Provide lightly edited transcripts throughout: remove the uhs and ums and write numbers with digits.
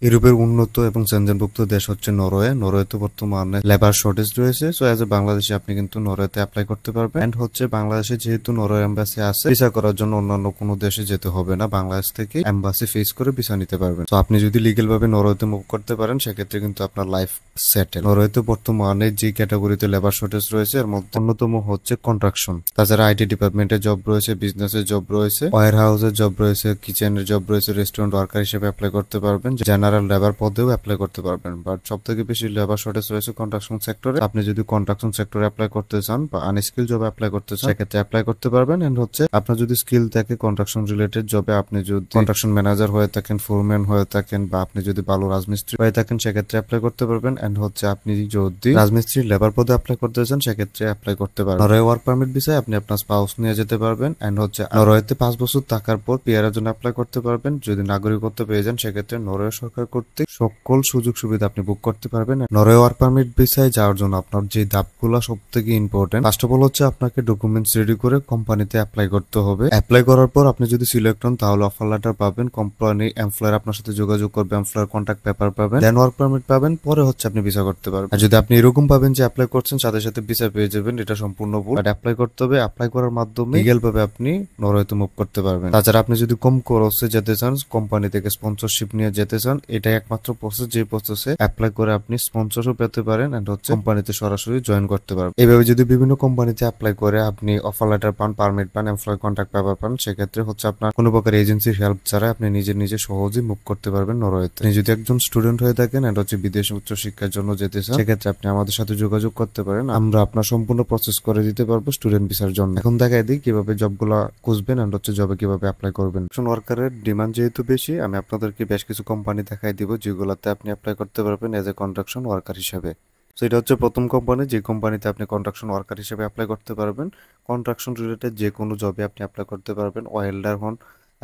ইউরোপের উন্নত এবং সেনজেনভুক্ত দেশ হচ্ছে নরওয়ে। নরওয়েতে বর্তমানে লেবার শর্টেজ রয়েছে। সো অ্যাজ এ বাংলাদেশে আপনি কিন্তু নরওয়েতে অ্যাপ্লাই করতে পারবেন। এন্ড হচ্ছে বাংলাদেশে যেহেতু নরওয়ে এম্বাসি আছে, ভিসা করার জন্য অন্যান্য কোনো দেশে যেতে হবে না, বাংলাদেশ থেকে এম্বাসি ফেস করে ভিসা নিতে পারবেন। তো আপনি যদি লিগেল ভাবে নরওয়েতে মুভ করতে পারেন সেক্ষেত্রে কিন্তু আপনার লাইফ সেটেল। নরওয়েতে বর্তমানে যে ক্যাটাগরিতে লেবার শর্টেজ রয়েছে এর মধ্যে অন্যতম হচ্ছে কন্ট্রাকশন। তাছাড়া আইটি ডিপার্টমেন্টের জব রয়েছে, বিজনেসের জব রয়েছে, ওয়্যার হাউসের জব রয়েছে, কিচেনের জব রয়েছে, রেস্টুরেন্ট ওয়ার্কার হিসেবে অ্যাপ্লাই করতে পারবেন, জেনারেল লেবার পদেও অ্যাপ্লাই করতে পারবেন। বাট সব থেকে বেশি লেবার শর্টেজ রয়েছে কন্ট্রাকশন সেক্টরে। আপনি যদি কন্ট্রাকশন সেক্টরে অ্যাপ্লাই করতে চান বা আনস্কিল জবে অ্যাপ্লাই করতে চান সেক্ষেত্রে অ্যাপ্লাই করতে পারবেন। এন্ড হচ্ছে আপনার যদি স্কিল থাকে কন্ট্রাকশন রিলেটেড জবে, আপনি যদি কন্ট্রাকশন ম্যানেজার হয়ে থাকেন, ফোরম্যান হয়ে থাকেন, বা আপনি যদি ভালো রাজমিস্ত্রি হয়ে থাকেন সেক্ষেত্রে অ্যাপ্লাই করতে পারবেন। এন্ড হচ্ছে আপনি যদি রাজমিস্ত্রি লেবার পদে অ্যাপ্লাই করতে চান সেক্ষেত্রে অ্যাপ্লাই করতে পারবেন। নরওয়ে ওয়ার্ক পারমিট ভিসায় আপনি আপনার স্পাউস নিয়ে যেতে পারবেন। এন্ড হচ্ছে নরওয়েতে 5 বছর থাকার পর পিআর এর জন্য অ্যাপ্লাই করতে পারবেন। যদি নাগরিকত্ব পেয়ে যান সেক্ষেত্রে নরওয়ে সরকার কর্তৃক সকল সুযোগ সুবিধা আপনি বুক করতে পারবেন। নরওয়ে ওয়ার্ক পারমিট ভিসায় যাওয়ার জন্য আপনার যে ধাপগুলো সব থেকে ইম্পর্টেন্ট, ফার্স্ট অফ অল হচ্ছে আপনাকে ডকুমেন্টস রেডি করে কোম্পানিতে অ্যাপ্লাই করতে হবে। অ্যাপ্লাই করার পর আপনি যদি সিলেক্ট হন তাহলে অফার লেটার পাবেন, কোম্পানি এমপ্লয়ার আপনার সাথে যোগাযোগ করবে, এমপ্লয়ার কন্ট্যাক্ট পেপার পাবেন, দেন ওয়ার্ক পারমিট পাবেন, পরে হচ্ছে আপনি ভিসা করতে পারবেন। আর যদি আপনি এরকম পাবেন যে অ্যাপ্লাই করছেন সাথে সাথে ভিসা পেয়ে যাবেন, এটা সম্পূর্ণ ভুল। বাট অ্যাপ্লাই করতে হবে, অ্যাপ্লাই করার মাধ্যমে লিগ্যাল ভাবে আপনি নরওয়েতে মুভ করতে পারবেন। তাছাড়া আপনি যদি কম খরচে যেতে চান, কোম্পানি থেকে স্পন্সরশিপ নিয়ে যেতে চান, এটাই একমাত্র প্রসেস যে প্রসেসে অ্যাপ্লাই করে আপনি স্পন্সরও পেতে পারেন এন্ড হচ্ছে কোম্পানিতে সরাসরি জয়েন করতে পারবেন। এইভাবে যদি বিভিন্ন কোম্পানিতে অ্যাপ্লাই করে আপনি অফার লেটার পান, পারমিট পান, এমপ্লয় কন্ট্যাক্ট পেপার পান, সেক্ষেত্রে হচ্ছে আপনার কোনো প্রকার এজেন্সির হেল্প ছাড়া আপনি নিজে সহজেই মুভ করতে পারবেন নরওয়েতে। আপনি যদি একজন স্টুডেন্ট হয়ে থাকেন এন্ড হচ্ছে বিদেশে উচ্চ শিক্ষার জন্য যেতে চান সেক্ষেত্রে আপনি আমাদের সাথে যোগাযোগ করতে পারেন, আমরা আপনার সম্পূর্ণ প্রসেস করে দিতে পারবো স্টুডেন্ট ভিসার জন্য। এখন দেখাই দিই কিভাবে জবগুলো খুঁজবেন এন্ড হচ্ছে জবে কিভাবে অ্যাপ্লাই করবেন। ওয়ার্কারের ডিমান্ড যেহেতু বেশি, আমি আপনাদেরকে বেশ কিছু কোম্পানি দেখাই দিব যেগুলোতে আপনি অ্যাপ্লাই করতে পারবেন এজ এ কন্ট্রাকশন ওয়ার্কার হিসেবে। সো এটা হচ্ছে প্রথম কোম্পানি, যে কোম্পানিতে আপনি কন্ট্রাকশন ওয়ার্কার হিসেবে অ্যাপ্লাই করতে পারবেন। কন্ট্রাকশন রিলেটেড যে কোনো জবে আপনি অ্যাপ্লাই করতে পারবেন। ওয়েল্ডার হন,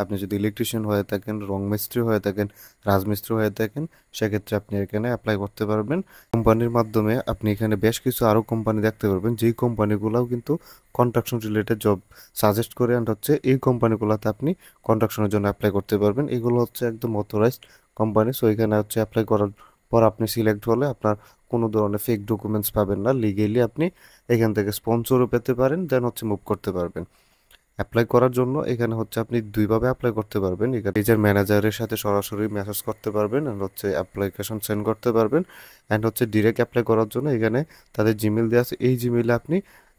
আপনি যদি ইলেকট্রিশিয়ান হয়ে থাকেন, রং মিস্ত্রি হয়ে থাকেন, রাজমিস্ত্রি হয়ে থাকেন, সেক্ষেত্রে আপনি এখানে অ্যাপ্লাই করতে পারবেন। কোম্পানির মাধ্যমে আপনি এখানে বেশ কিছু আরো কোম্পানি দেখতে পারবেন, যেই কোম্পানিগুলোও কিন্তু কন্ট্রাকশন রিলেটেড জব সাজেস্ট করে এন্ড হচ্ছে এই কোম্পানিগুলোতে আপনি কন্ট্রাকশনের জন্য অ্যাপ্লাই করতে পারবেন। এগুলো হচ্ছে একদম অথরাইজড কোম্পানি। সো এখানে হচ্ছে অ্যাপ্লাই করার পর আপনি সিলেক্ট হলে আপনার কোনো ধরনের ফেক ডকুমেন্টস পাবেন না, লিগেলি আপনি এখান থেকে স্পন্সরও পেতে পারেন, দেন হচ্ছে মুভ করতে পারবেন। অ্যাপ্লাই করার জন্য এখানে হচ্ছে আপনি দুইভাবে অ্যাপ্লাই করতে পারবেন। এখানে নিজের ম্যানেজারের সাথে সরাসরি মেসেজ করতে পারবেন এন্ড হচ্ছে অ্যাপ্লিকেশন সেন্ড করতে পারবেন। এন্ড হচ্ছে ডিরেক্ট অ্যাপ্লাই করার জন্য এখানে তাদের জিমেল দেওয়া আছে, এই জিমেইলে আপনি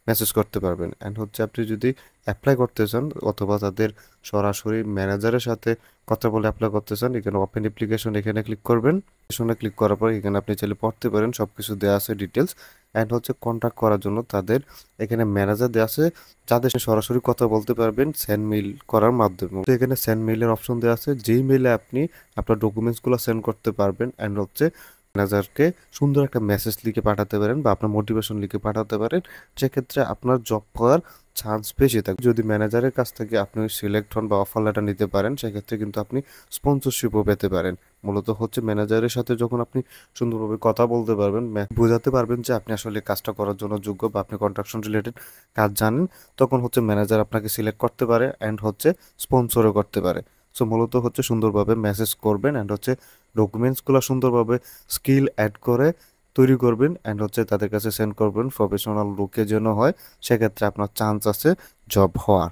মেসেজ করতে পারবেন। এন্ড হচ্ছে আপনি যদি অ্যাপ্লাই করতে চান অথবা তাদের সরাসরি ম্যানেজারের সাথে কথা বলে অ্যাপ্লাই করতে চান, এখানে ওপেন অ্যাপ্লিকেশন এখানে ক্লিক করবেন। অ্যাপ্লিকেশনে ক্লিক করার পর এখানে আপনি চাইলে পড়তে পারেন, সবকিছু দেওয়া আছে ডিটেলস। এন্ড হচ্ছে কন্ট্যাক্ট করার জন্য তাদের এখানে ম্যানেজার দেওয়া আছে যাদের সাথে সরাসরি কথা বলতে পারবেন সেন্ড মেইল করার মাধ্যমে। তো এখানে সেন্ড মেইলের অপশন দেওয়া আছে, যেই মেইলে আপনি আপনার ডকুমেন্টসগুলো সেন্ড করতে পারবেন এন্ড হচ্ছে ম্যানেজারকে সুন্দর একটা মেসেজ লিখে পাঠাতে পারেন বা আপনার মোটিভেশন লিখে পাঠাতে পারেন। সেক্ষেত্রে আপনার জব পাওয়ার চান্স বেশি থাকে। যদি ম্যানেজারের কাছ থেকে আপনি সিলেক্ট হন বা অফার লেটার নিতে পারেন সেক্ষেত্রে কিন্তু আপনি স্পন্সরশিপও পেতে পারেন। মূলত হচ্ছে ম্যানেজারের সাথে যখন আপনি সুন্দরভাবে কথা বলতে পারবেন, বোঝাতে পারবেন যে আপনি আসলে কাজটা করার জন্য যোগ্য বা আপনি কন্ট্রাকশন রিলেটেড কাজ জানেন, তখন হচ্ছে ম্যানেজার আপনাকে সিলেক্ট করতে পারে এন্ড হচ্ছে স্পন্সরও করতে পারে। সো মূলত হচ্ছে সুন্দরভাবে মেসেজ করবেন এন্ড হচ্ছে ডকুমেন্টসগুলো সুন্দরভাবে স্কিল অ্যাড করে তৈরি করবেন এন্ড হচ্ছে তাদের কাছে সেন্ড করবেন, প্রফেশনাল লুকে যেন হয়, সেক্ষেত্রে আপনার চান্স আছে জব হওয়ার।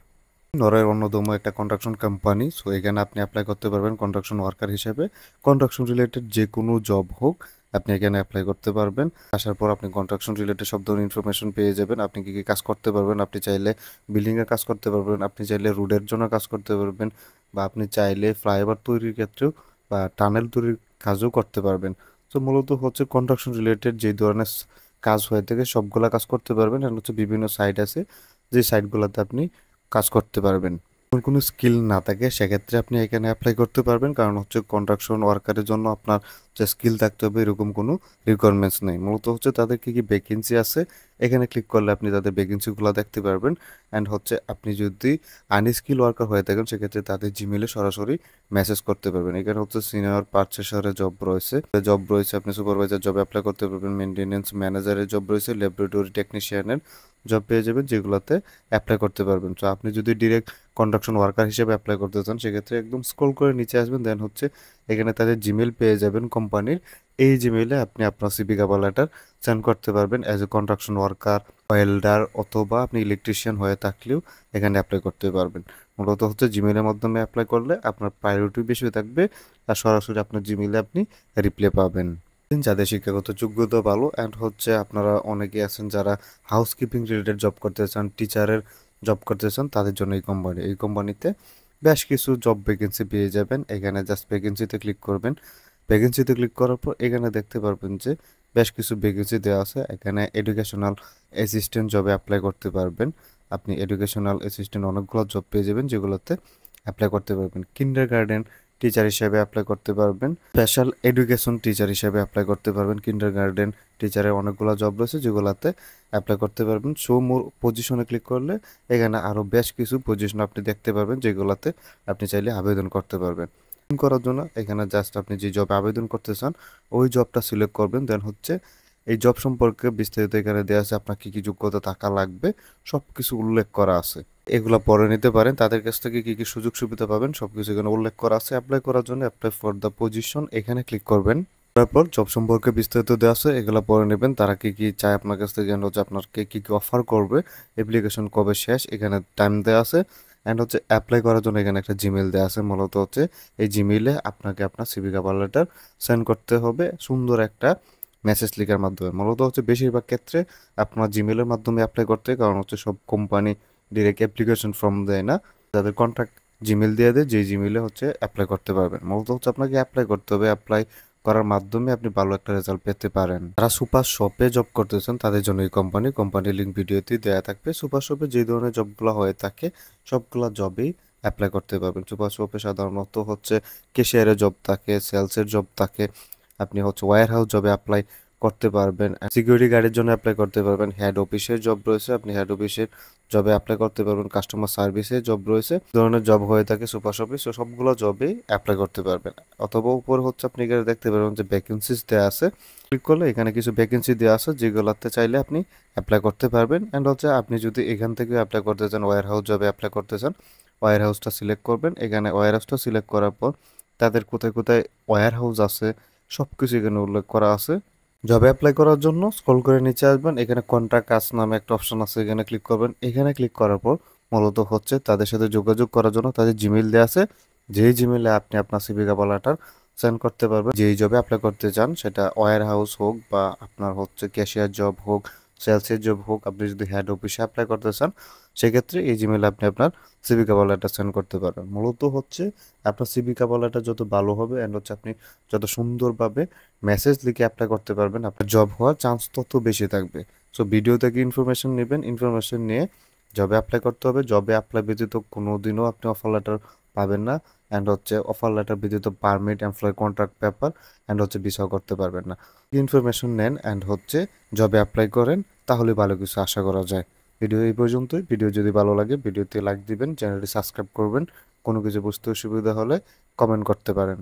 নরওয়ের অন্যতম একটা কন্ট্রাকশন কোম্পানি। সো এখানে আপনি অ্যাপ্লাই করতে পারবেন কন্ট্রাকশন ওয়ার্কার হিসেবে। কন্ট্রাকশন রিলেটেড যে কোনো জব হোক আপনি এখানে অ্যাপ্লাই করতে পারবেন। আসার পর আপনি কন্ট্রাকশন রিলেটেড সব ধরনের ইনফরমেশন পেয়ে যাবেন, আপনি কি কি কাজ করতে পারবেন। আপনি চাইলে বিল্ডিং এর কাজ করতে পারবেন, আপনি চাইলে রোডের জন্য কাজ করতে পারবেন, বা আপনি চাইলে ফ্লাইওভার তৈরির ক্ষেত্রেও বা টানেল তৈরির কাজও করতে পারবেন। তো মূলত হচ্ছে কন্ট্রাকশন রিলেটেড যে ধরনের কাজ হয়ে থাকে সবগুলা কাজ করতে পারবেন। আর হচ্ছে বিভিন্ন সাইট আছে, যে সাইটগুলোতে আপনি কাজ করতে পারবেন। কোনো স্কিল না থাকে সেক্ষেত্রে আপনি এখানে অ্যাপ্লাই করতে পারবেন, কারণ হচ্ছে কন্ট্রাকশন ওয়ার্কারের জন্য আপনার যে স্কিল থাকতে হবে এরকম কোনো রিকোয়ারমেন্টস নেই। মূলত হচ্ছে তাদের কি কি ভ্যাকেন্সি আছে এখানে ক্লিক করলে আপনি তাদের ভ্যাকেন্সিগুলো দেখতে পারবেন। অ্যান্ড হচ্ছে আপনি যদি আনস্কিল ওয়ার্কার হয়ে থাকেন সেক্ষেত্রে তাদের জিমেলে সরাসরি মেসেজ করতে পারবেন। এখানে হচ্ছে সিনিয়র পারচেসারের জব রয়েছে, আপনি সুপারভাইজার জবে অ্যাপ্লাই করতে পারবেন, মেনটেনেন্স ম্যানেজারের জব রয়েছে, ল্যাবরেটরি টেকনিশিয়ানের জব পেয়ে যাবেন, যেগুলোতে অ্যাপ্লাই করতে পারবেন। তো আপনি যদি ডিরেক্ট কন্ডাকশন ওয়ার্কার হিসেবে অ্যাপ্লাই করতে চান সেক্ষেত্রে একদম স্ক্রল করে নিচে আসবেন, দেন হচ্ছে এখানে তাদের জিমেল পেয়ে যাবেন কোম্পানির। এই জিমেইলে আপনি আপনার সিভি কভার লেটার সেন্ড করতে পারবেন as a conduction worker, welder অথবা আপনি ইলেকট্রিশিয়ান হয়ে থাকলেও এখানে অ্যাপ্লাই করতে পারবেন। মূলত হচ্ছে জিমেইলের মাধ্যমে অ্যাপ্লাই করলে আপনার প্রায়োরিটি বেশি থাকবে আর সরাসরি আপনার জিমেইলে আপনি রিপ্লাই পাবেন। যাদের শিক্ষাগত যোগ্যতা ভালো অ্যান্ড হচ্ছে আপনারা অনেকে আছেন যারা হাউসকিপিং রিলেটেড জব করতে চান, টিচারের জব করতে চান, তাদের জন্য এই কোম্পানিতে বেশ কিছু জব ভ্যাকেন্সি পেয়ে যাবেন। এখানে জাস্ট ভ্যাকেন্সিতে ক্লিক করবেন। ভ্যাকেন্সিতে ক্লিক করার পর এখানে দেখতে পারবেন যে বেশ কিছু ভ্যাকেন্সি দেওয়া আছে। এখানে এডুকেশনাল অ্যাসিস্ট্যান্ট জবে অ্যাপ্লাই করতে পারবেন। আপনি এডুকেশনাল অ্যাসিস্ট্যান্ট অনেকগুলো জব পেয়ে যাবেন যেগুলোতে অ্যাপ্লাই করতে পারবেন। কিন্ডারগার্টেন টিচার হিসেবে অ্যাপ্লাই করতে পারবেন, স্পেশাল এডুকেশন টিচার হিসেবে অ্যাপ্লাই করতে পারবেন। কিন্ডারগার্টেন টিচারের অনেকগুলো জব রয়েছে যেগুলোতে অ্যাপ্লাই করতে পারবেন। শো মোর পজিশনে ক্লিক করলে এখানে আরও বেশ কিছু পজিশন আপনি দেখতে পারবেন যেগুলোতে আপনি চাইলে আবেদন করতে পারবেন। করার জন্য এখানে জাস্ট আপনি যে জবে আবেদন করতে চান ওই জবটা সিলেক্ট করবেন, দেন হচ্ছে এই জব সম্পর্কে বিস্তারিত এখানে দেওয়া আছে, আপনার কি কি যোগ্যতা থাকা লাগবে সবকিছু উল্লেখ করা আছে। এগুলো পড়ে নিতে পারেন, তাদের কাছ থেকে কি কি সুযোগ সুবিধা পাবেন সবকিছু এখানে উল্লেখ করা আছে। অ্যাপ্লাই করার জন্য অ্যাপ্লাই ফর দ্য পজিশন এখানে ক্লিক করবেন। তারপর জব সম্পর্কে বিস্তারিত দেওয়া আছে, এগুলো পড়ে নেবেন। তারা কি কি চায় আপনার কাছ থেকে, হচ্ছে আপনাকে কি কি অফার করবে, অ্যাপ্লিকেশন কবে শেষ, এখানে টাইম দেওয়া আছে। অ্যান্ড হচ্ছে অ্যাপ্লাই করার জন্য এখানে একটা জিমেল দেওয়া আছে। মূলত হচ্ছে এই জিমেইলে আপনাকে আপনার সিভি কভার লেটার সেন্ড করতে হবে সুন্দর একটা মেসেজ লিখার মাধ্যমে। মূলত হচ্ছে বেশিরভাগ ক্ষেত্রে আপনার জিমেলের মাধ্যমে অ্যাপ্লাই করতে হয়, কারণ হচ্ছে সব কোম্পানি ডিরেক্ট অ্যাপ্লিকেশন ফর্ম দেয় না, তাদের কন্ট্যাক্ট জিমেল দিয়ে দেয়, যেই জিমেলে হচ্ছে অ্যাপ্লাই করতে পারবেন। মূলত হচ্ছে আপনাকে অ্যাপ্লাই করতে হবে, অ্যাপ্লাই করার মাধ্যমে আপনি ভালো একটা রেজাল্ট পেতে পারেন। যারা সুপার শপে জব করতেছেন তাদের জন্য এই কোম্পানির লিঙ্ক ভিডিওতে দেওয়া থাকবে। সুপার শপে যে ধরনের জবগুলো হয়ে থাকে সবগুলা জবেই অ্যাপ্লাই করতে পারবেন। সুপার শপে সাধারণত হচ্ছে ক্যাশিয়ারের জব থাকে, সেলসের জব থাকে, আপনি হচ্ছে ওয়্যার হাউস জবে অ্যাপ্লাই করতে পারবেন, সিকিউরিটি গার্ডের জন্য অ্যাপ্লাই করতে পারবেন, হেড অফিসের জব রয়েছে, আপনি হেড অফিসের জবে অ্যাপ্লাই করতে পারবেন, কাস্টমার সার্ভিসের জব রয়েছে, ধরনের জব হয়ে থাকে সুপার শপে। সো সবগুলো জবেই অ্যাপ্লাই করতে পারবেন। অথবা উপর হচ্ছে আপনি এখানে দেখতে পারবেন যে ভ্যাকেন্সিস দেওয়া আছে, ক্লিক করলে এখানে কিছু ভ্যাকেন্সি দেওয়া আছে যেগুলোতে চাইলে আপনি অ্যাপ্লাই করতে পারবেন। অ্যান্ড হচ্ছে আপনি যদি এখান থেকে অ্যাপ্লাই করতে চান, ওয়্যার হাউস জবে অ্যাপ্লাই করতে চান, ওয়্যার হাউসটা সিলেক্ট করবেন। এখানে ওয়্যার হাউসটা সিলেক্ট করার পর তাদের কোথায় কোথায় ওয়্যার হাউস আছে সব কিছু এখানে উল্লেখ করা আছে। জবে অ্যাপ্লাই করার জন্য স্ক্রল করে নিচে আসবেন, এখানে কন্ট্রাক্ট কাজ নামে একটা অপশন আছে, এখানে ক্লিক করবেন। এখানে ক্লিক করার পর মূলত হচ্ছে তাদের সাথে যোগাযোগ করার জন্য তাদের জিমেইল দেওয়া আছে, যেই জিমেইলে আপনি আপনার সিভি কভার লেটার সেন্ড করতে পারবেন। যেই জবে অ্যাপ্লাই করতে চান, সেটা ওয়্যার হাউস হোক বা আপনার হচ্ছে ক্যাশিয়ার জব হোক, সেলসের জব হোক, আপনি যদি হেড অফিসে অ্যাপ্লাই করতে চান সেক্ষেত্রে এই জিমেইলে আপনি আপনার সিভি কভার লেটার সেন্ড করতে পারবেন। মূলত হচ্ছে আপনার সিভি কভার লেটার যত ভালো হবে অ্যান্ড হচ্ছে আপনি যত সুন্দরভাবে মেসেজ লিখে অ্যাপ্লাই করতে পারবেন, আপনার জব হওয়ার চান্স তত বেশি থাকবে। সো ভিডিও থেকে ইনফরমেশন নেবেন, ইনফরমেশন নিয়ে জবে অ্যাপ্লাই করতে হবে। জবে অ্যাপ্লাই ব্যতীত কোনো দিনও আপনি অফার লেটার পাবেন না, অ্যান্ড হচ্ছে অফার লেটার ব্যতীত permit, employ contract paper and হচ্ছে ভিসাও করতে পারবেন না। ইনফরমেশন নেন অ্যান্ড হচ্ছে জবে অ্যাপ্লাই করেন, তাহলে ভালো কিছু আশা করা যায়। ভিডিও এই পর্যন্তই। ভিডিও যদি ভালো লাগে ভিডিওতে লাইক দিবেন, চ্যানেলটি সাবস্ক্রাইব করবেন। কোনো কিছু বুঝতে অসুবিধা হলে কমেন্ট করতে পারেন।